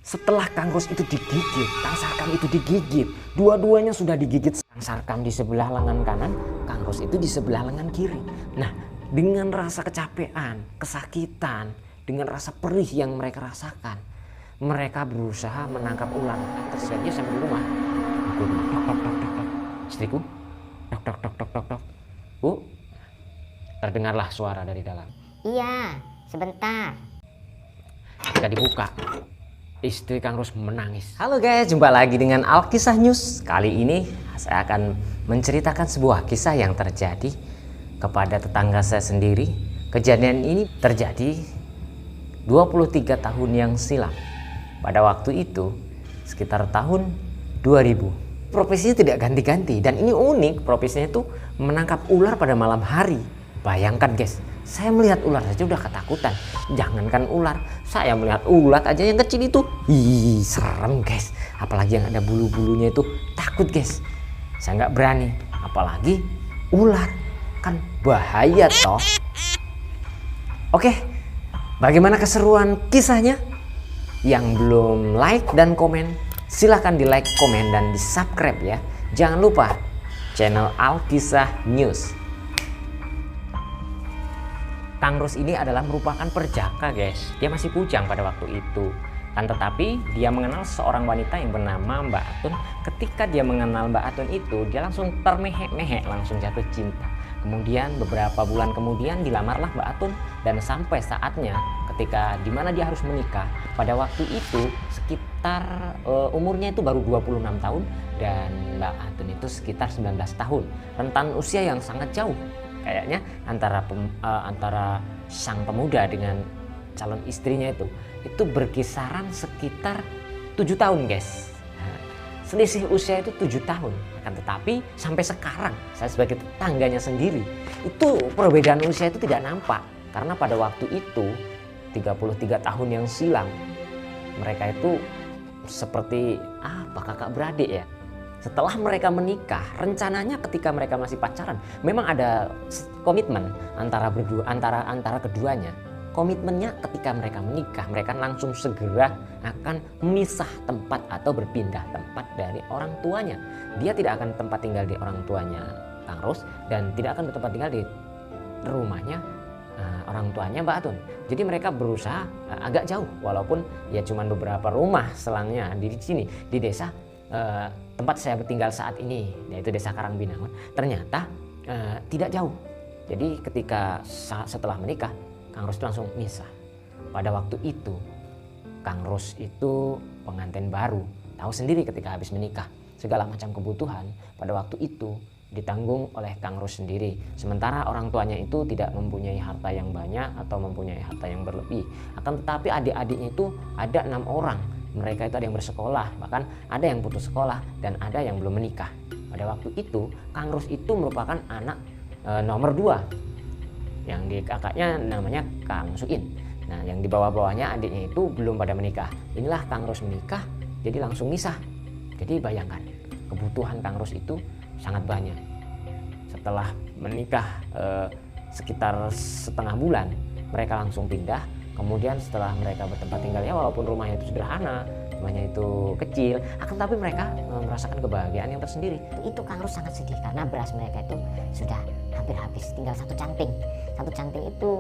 Setelah Kang Ros itu digigit, Kang Sarkam itu digigit, dua-duanya sudah digigit. Kang Sarkam di sebelah lengan kanan, Kang Ros itu di sebelah lengan kiri. Nah, dengan rasa kecapean, kesakitan, dengan rasa perih yang mereka rasakan, mereka berusaha menangkap ular. Terjadi sampai di rumah. Tok tok tok tok tok. Istriku, tok tok tok tok tok tok. Bu, terdengarlah suara dari dalam. Iya, sebentar. Ketika dibuka, istri Kang Ros menangis. Halo guys, jumpa lagi dengan Alkisah News. Kali ini saya akan menceritakan sebuah kisah yang terjadi kepada tetangga saya sendiri. Kejadian ini terjadi 23 tahun yang silam. Pada waktu itu sekitar tahun 2000. Profesinya tidak ganti-ganti dan ini unik, profesinya itu menangkap ular pada malam hari. Bayangkan guys, saya melihat ular saja udah ketakutan. Jangankan ular, saya melihat ulat aja yang kecil itu, serem guys. Apalagi yang ada bulu-bulunya itu, takut guys. Saya nggak berani, apalagi ular, kan bahaya toh. Oke, bagaimana keseruan kisahnya? Yang belum like dan komen, silahkan di like, komen, dan di subscribe ya. Jangan lupa channel Alkisah News. Kang Ros ini adalah merupakan perjaka guys. Dia masih bujang pada waktu itu. Tetapi dia mengenal seorang wanita yang bernama Mbak Atun. Ketika dia mengenal Mbak Atun itu, dia langsung termehek-mehek, langsung jatuh cinta. Kemudian beberapa bulan kemudian dilamarlah Mbak Atun. Dan sampai saatnya ketika dimana dia harus menikah. Pada waktu itu sekitar umurnya itu baru 26 tahun. Dan Mbak Atun itu sekitar 19 tahun. Rentan usia yang sangat jauh. Kayaknya antara sang pemuda dengan calon istrinya itu berkisaran sekitar 7 tahun guys. Nah, selisih usia itu 7 tahun. Akan tetapi sampai sekarang saya sebagai tetangganya sendiri itu perbedaan usia itu tidak nampak. Karena pada waktu itu 33 tahun yang silam mereka itu seperti kakak beradik ya. Setelah mereka menikah, rencananya ketika mereka masih pacaran, memang ada komitmen antara keduanya. Komitmennya ketika mereka menikah, mereka langsung segera akan memisah tempat atau berpindah tempat dari orang tuanya. Dia tidak akan tempat tinggal di orang tuanya Kang Ros dan tidak akan bertempat tinggal di rumahnya orang tuanya Mbak Atun. Jadi mereka berusaha agak jauh, walaupun ya cuma beberapa rumah selangnya di sini di desa. Tempat saya tinggal saat ini yaitu Desa Karangbinangun ternyata tidak jauh. Jadi ketika setelah menikah Kang Ros langsung misah. Pada waktu itu Kang Ros itu pengantin baru, tahu sendiri ketika habis menikah segala macam kebutuhan pada waktu itu ditanggung oleh Kang Ros sendiri. Sementara orang tuanya itu tidak mempunyai harta yang banyak atau mempunyai harta yang berlebih. Akan tetapi adik-adiknya itu ada 6 orang. Mereka itu ada yang bersekolah, bahkan ada yang putus sekolah dan ada yang belum menikah. Pada waktu itu Kang Ros itu merupakan anak nomor 2. Yang di kakaknya namanya Kang Suin. Nah yang di bawah-bawahnya adiknya itu belum pada menikah. Inilah Kang Ros menikah jadi langsung misah. Jadi bayangkan kebutuhan Kang Ros itu sangat banyak. Setelah menikah sekitar setengah bulan mereka langsung pindah. Kemudian setelah mereka bertempat tinggal ya walaupun rumahnya itu sederhana, rumahnya itu kecil, akan tapi mereka merasakan kebahagiaan yang tersendiri. Itu Kang Ros sangat sedih karena beras mereka itu sudah hampir habis, tinggal satu canting. Satu canting itu,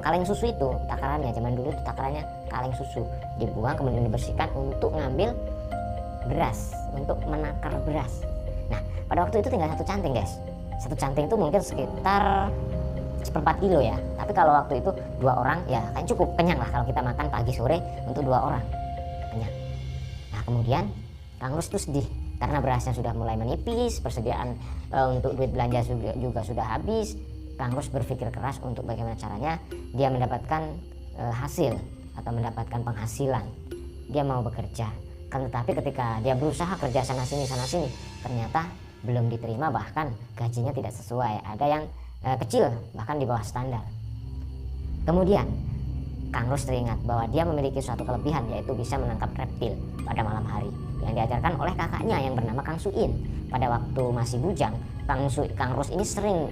kaleng susu itu, takarannya zaman dulu itu takarannya kaleng susu. Dibuang kemudian dibersihkan untuk ngambil beras, untuk menakar beras. Nah pada waktu itu tinggal satu canting guys. Satu canting itu mungkin sekitar 1/4 kilo ya, tapi kalau waktu itu 2 orang ya kan cukup kenyang lah kalau kita makan pagi sore untuk 2 orang kenyang. Nah kemudian Kang Ros itu sedih karena berasnya sudah mulai menipis, persediaan untuk duit belanja juga sudah habis. Kang Ros berpikir keras untuk bagaimana caranya dia mendapatkan hasil atau mendapatkan penghasilan. Dia mau bekerja, kan tetapi ketika dia berusaha kerja sana sini ternyata belum diterima, bahkan gajinya tidak sesuai, ada yang kecil bahkan di bawah standar. Kemudian Kang Ros teringat bahwa dia memiliki suatu kelebihan, yaitu bisa menangkap reptil pada malam hari yang diajarkan oleh kakaknya yang bernama Kang Suin. Pada waktu masih bujang, Kang Ros ini sering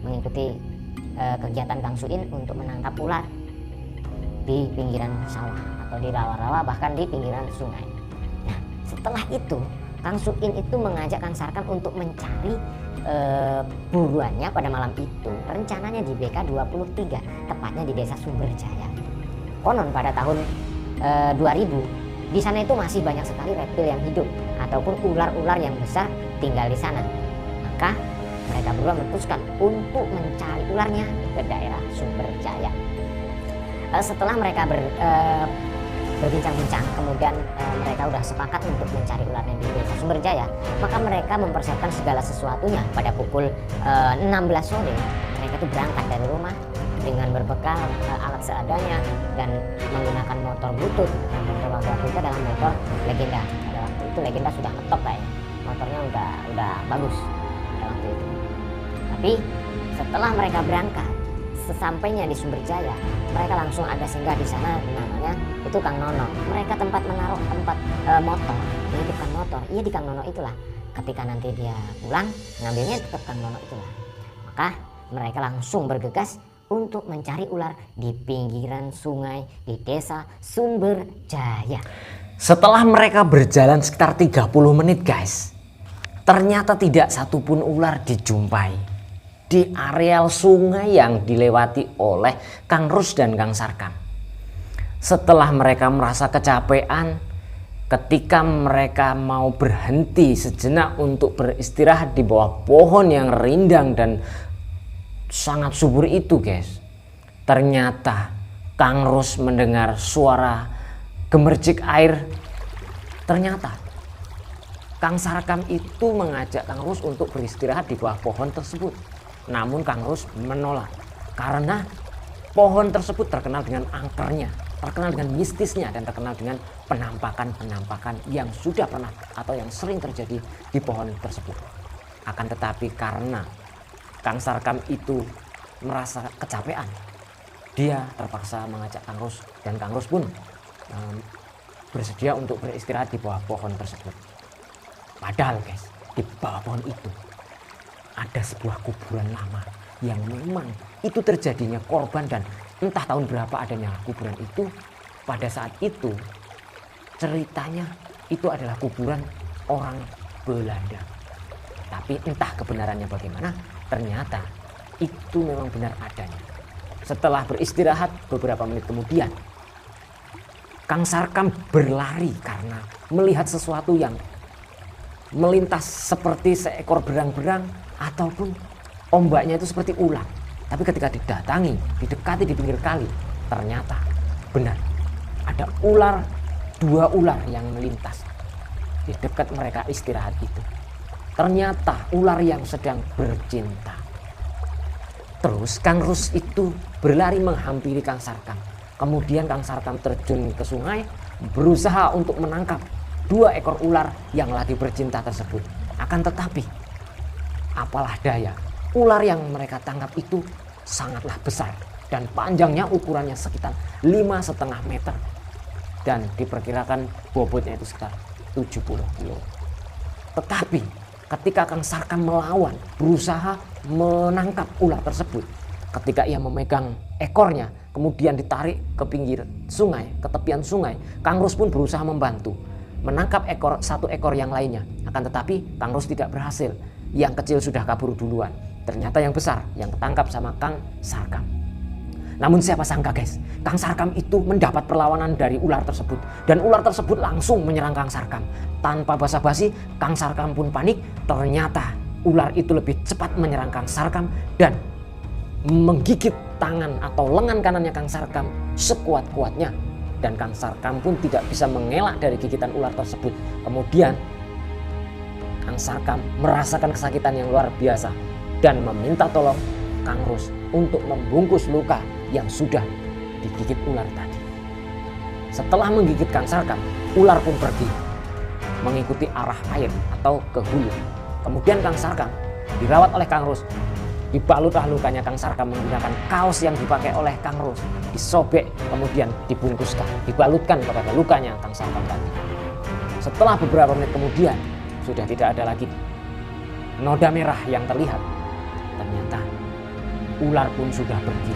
mengikuti kegiatan Kang Suin untuk menangkap ular di pinggiran sawah atau di rawa-rawa, bahkan di pinggiran sungai. Nah, setelah itu Kang Suin itu mengajak Kang Sarkam untuk mencari buruannya pada malam itu. Rencananya di BK 23, tepatnya di desa Sumberjaya. Konon pada tahun 2000 di sana itu masih banyak sekali reptil yang hidup ataupun ular-ular yang besar tinggal di sana. Maka mereka berdua memutuskan untuk mencari ularnya ke daerah Sumberjaya. Setelah mereka berbincang-bincang, kemudian mereka sudah sepakat untuk mencari ularnya di desa Sumberjaya, maka mereka mempersiapkan segala sesuatunya. Pada pukul 16 sore mereka itu berangkat dari rumah dengan berbekal alat seadanya dan menggunakan motor butut. Motor waktu itu adalah motor legenda. Pada waktu itu legenda sudah ngetop lah ya, motornya udah bagus pada waktu itu. Tapi setelah mereka berangkat, sesampainya di Sumberjaya, mereka langsung ada singgah di sana, namanya itu Kang Nono. Mereka tempat menaruh motor, menitipkan motor. Iya, di Kang Nono itulah. Ketika nanti dia pulang, ngambilnya tetap Kang Nono itulah. Maka mereka langsung bergegas untuk mencari ular di pinggiran sungai di desa Sumberjaya. Setelah mereka berjalan sekitar 30 menit guys, ternyata tidak satupun ular dijumpai di areal sungai yang dilewati oleh Kang Rus dan Kang Sarkam. Setelah mereka merasa kecapean, ketika mereka mau berhenti sejenak untuk beristirahat di bawah pohon yang rindang dan sangat subur itu guys, ternyata Kang Rus mendengar suara gemercik air. Ternyata Kang Sarkam itu mengajak Kang Rus untuk beristirahat di bawah pohon tersebut. Namun Kang Rus menolak karena pohon tersebut terkenal dengan angkernya, terkenal dengan mistisnya, dan terkenal dengan penampakan-penampakan yang sudah pernah atau yang sering terjadi di pohon tersebut. Akan tetapi karena Kang Sarkam itu merasa kecapean, dia terpaksa mengajak Kang Rus, dan Kang Rus pun bersedia untuk beristirahat di bawah pohon tersebut. Padahal guys, di bawah pohon itu ada sebuah kuburan lama yang memang itu terjadinya korban, dan entah tahun berapa adanya kuburan itu. Pada saat itu ceritanya itu adalah kuburan orang Belanda. Tapi entah kebenarannya bagaimana, ternyata itu memang benar adanya. Setelah beristirahat beberapa menit kemudian, Kang Sarkam berlari karena melihat sesuatu yang melintas seperti seekor berang-berang ataupun ombaknya itu seperti ular. Tapi ketika didatangi, didekati di pinggir kali, ternyata benar ada ular, 2 ular yang melintas di dekat mereka istirahat itu. Ternyata ular yang sedang bercinta. Terus Kang Rus itu berlari menghampiri Kang Sarkam. Kemudian Kang Sarkam terjun ke sungai, berusaha untuk menangkap 2 ekor ular yang lagi bercinta tersebut. Akan tetapi apalah daya, ular yang mereka tangkap itu sangatlah besar dan panjangnya ukurannya sekitar 5,5 meter dan diperkirakan bobotnya itu sekitar 70 kilo. Tetapi ketika Kang Sarkam melawan, berusaha menangkap ular tersebut, ketika ia memegang ekornya kemudian ditarik ke pinggir sungai, ke tepian sungai, Kang Rus pun berusaha membantu menangkap satu ekor yang lainnya. Akan tetapi Kang Rus tidak berhasil. Yang kecil sudah kabur duluan. Ternyata yang besar yang ketangkap sama Kang Sarkam. Namun siapa sangka guys, Kang Sarkam itu mendapat perlawanan dari ular tersebut, dan ular tersebut langsung menyerang Kang Sarkam. Tanpa basa-basi, Kang Sarkam pun panik. Ternyata ular itu lebih cepat menyerang Kang Sarkam dan menggigit tangan atau lengan kanannya Kang Sarkam sekuat-kuatnya, dan Kang Sarkam pun tidak bisa mengelak dari gigitan ular tersebut. Kemudian Kang Sarkam merasakan kesakitan yang luar biasa dan meminta tolong Kang Rus untuk membungkus luka yang sudah digigit ular tadi. Setelah menggigit Kang Sarkam, ular pun pergi mengikuti arah air atau ke hulu. Kemudian Kang Sarkam dirawat oleh Kang Rus. Dibalutlah lukanya Kang Sarkam menggunakan kaos yang dipakai oleh Kang Rus. Disobek kemudian dibungkuskan, dibalutkan kepada lukanya Kang Sarkam tadi. Setelah beberapa menit kemudian, sudah tidak ada lagi noda merah yang terlihat. Ternyata ular pun sudah pergi.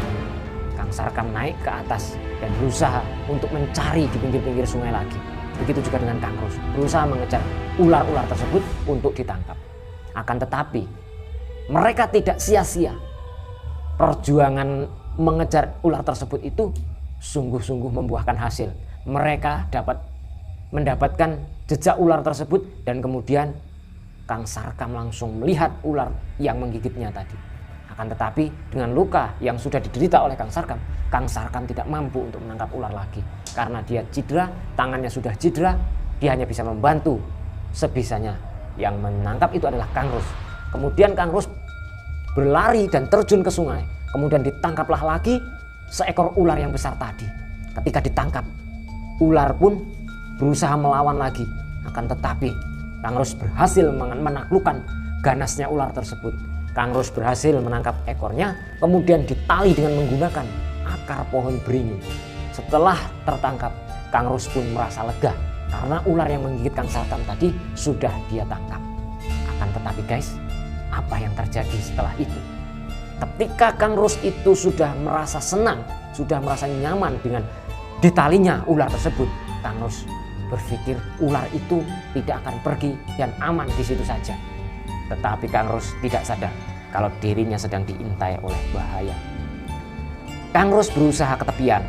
Kang Kang Sarkam naik ke atas dan berusaha untuk mencari di pinggir-pinggir sungai lagi. Begitu juga dengan Kang Rus, berusaha mengejar ular-ular tersebut untuk ditangkap. Akan tetapi mereka tidak sia-sia. Perjuangan mengejar ular tersebut itu sungguh-sungguh membuahkan hasil. Mereka mendapatkan jejak ular tersebut dan kemudian Kang Sarkam langsung melihat ular yang menggigitnya tadi. Akan tetapi dengan luka yang sudah diderita oleh Kang Sarkam tidak mampu untuk menangkap ular lagi. Karena dia cedera, tangannya sudah cedera, dia hanya bisa membantu sebisanya. Yang menangkap itu adalah Kang Rus. Kemudian Kang Rus berlari dan terjun ke sungai. Kemudian ditangkaplah lagi seekor ular yang besar tadi. Ketika ditangkap, ular pun berusaha melawan lagi. Akan tetapi Kang Rus berhasil menaklukkan ganasnya ular tersebut. Kang Rus berhasil menangkap ekornya, kemudian ditali dengan menggunakan akar pohon beringin. Setelah tertangkap, Kang Rus pun merasa lega karena ular yang menggigit Kang Sarkam tadi sudah dia tangkap. Akan tetapi guys, apa yang terjadi setelah itu? Ketika Kang Rus itu sudah merasa senang, sudah merasa nyaman dengan ditalinya ular tersebut, Kang Rus berpikir ular itu tidak akan pergi dan aman di situ saja. Tetapi Kang Rus tidak sadar kalau dirinya sedang diintai oleh bahaya. Kang Rus berusaha ke tepian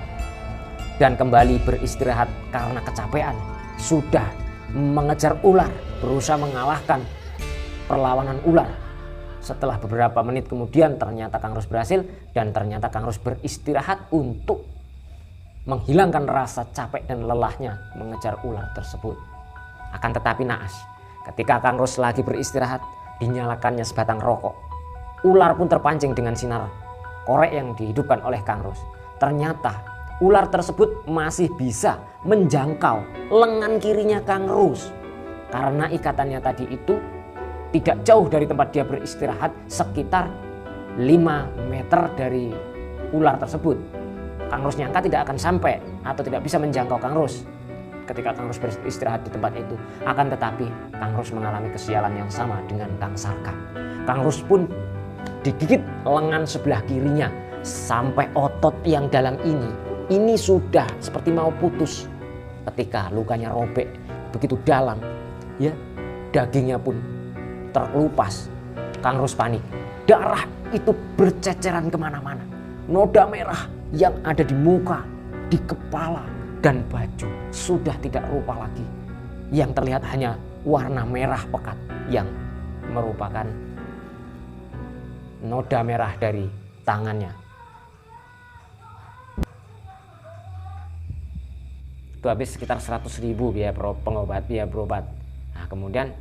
dan kembali beristirahat karena kecapean. Sudah mengejar ular, berusaha mengalahkan perlawanan ular. Setelah beberapa menit kemudian ternyata Kang Rus berhasil dan ternyata Kang Rus beristirahat untuk menghilangkan rasa capek dan lelahnya mengejar ular tersebut. Akan tetapi naas, ketika Kang Rus lagi beristirahat, dinyalakannya sebatang rokok. Ular pun terpancing dengan sinar korek yang dihidupkan oleh Kang Rus. Ternyata ular tersebut masih bisa menjangkau lengan kirinya Kang Rus. Karena ikatannya tadi itu tidak jauh dari tempat dia beristirahat, sekitar 5 meter dari ular tersebut. Kang Rus nyangka tidak akan sampai atau tidak bisa menjangkau Kang Rus ketika Kang Rus beristirahat di tempat itu. Akan tetapi Kang Rus mengalami kesialan yang sama dengan Kang Sarkam. Kang Rus pun digigit lengan sebelah kirinya sampai otot yang dalam ini sudah seperti mau putus. Ketika lukanya robek begitu dalam, ya, dagingnya pun terkelupas. Kang Rus panik. Darah itu berceceran kemana-mana. Noda merah yang ada di muka, di kepala, dan baju sudah tidak rupa lagi. Yang terlihat hanya warna merah pekat yang merupakan noda merah dari tangannya. Itu habis sekitar 100.000 biaya berobat. Nah, kemudian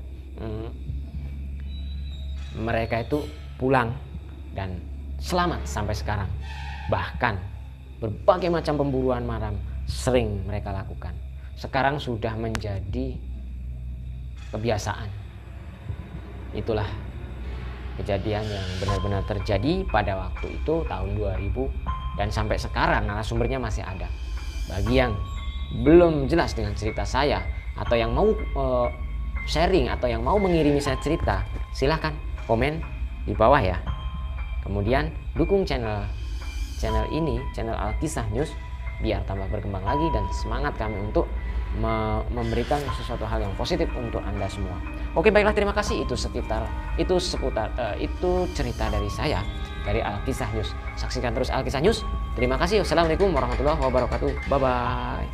mereka itu pulang dan selamat sampai sekarang. Bahkan berbagai macam pemburuan malam sering mereka lakukan. Sekarang sudah menjadi kebiasaan. Itulah kejadian yang benar-benar terjadi pada waktu itu tahun 2000 dan sampai sekarang narasumbernya masih ada. Bagi yang belum jelas dengan cerita saya atau yang mau sharing atau yang mau mengirimi saya cerita, silahkan komen di bawah ya. Kemudian dukung channel ini, channel Alkisah News, biar tambah berkembang lagi dan semangat kami untuk memberikan sesuatu hal yang positif untuk Anda semua. Oke, baiklah, terima kasih. Itu cerita dari saya dari Alkisah News. Saksikan terus Alkisah News. Terima kasih. Wassalamualaikum warahmatullahi wabarakatuh. Bye bye.